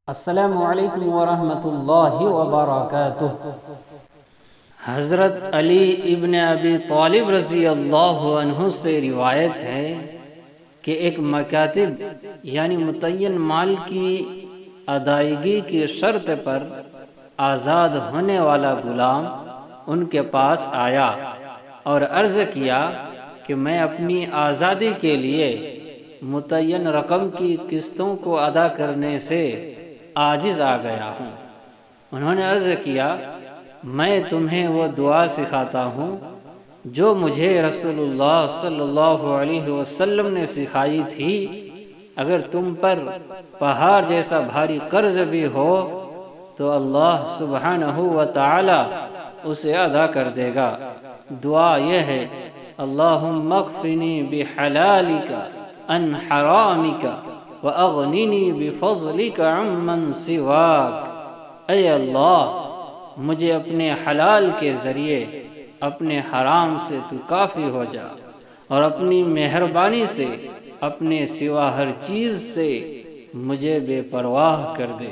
السلام علیکم ورحمۃ اللہ وبرکاتہ۔ حضرت علی ابن ابی طالب رضی اللہ عنہ سے روایت ہے کہ ایک مکاتب یعنی متعین مال کی ادائیگی کی شرط پر آزاد ہونے والا غلام ان کے پاس آیا اور عرض کیا کہ میں اپنی آزادی کے لیے متعین رقم کی قسطوں کو ادا کرنے سے عاجز آ گیا ہوں۔ انہوں نے عرض کیا، میں تمہیں وہ دعا سکھاتا ہوں جو مجھے رسول اللہ صلی اللہ علیہ وسلم نے سکھائی تھی۔ اگر تم پر پہاڑ جیسا بھاری قرض بھی ہو تو اللہ سبحانہ و تعالی اسے ادا کر دے گا۔ دعا یہ ہے، اللہم اکفنی بحلالک عن حرامک وَأَغْنِنِي بِفَضْلِكَ عَمَّنْ سِوَاكَ۔ اے اللہ، مجھے اپنے حلال کے ذریعے اپنے حرام سے تو کافی ہو جا اور اپنی مہربانی سے اپنے سوا ہر چیز سے مجھے بے پرواہ کر دے۔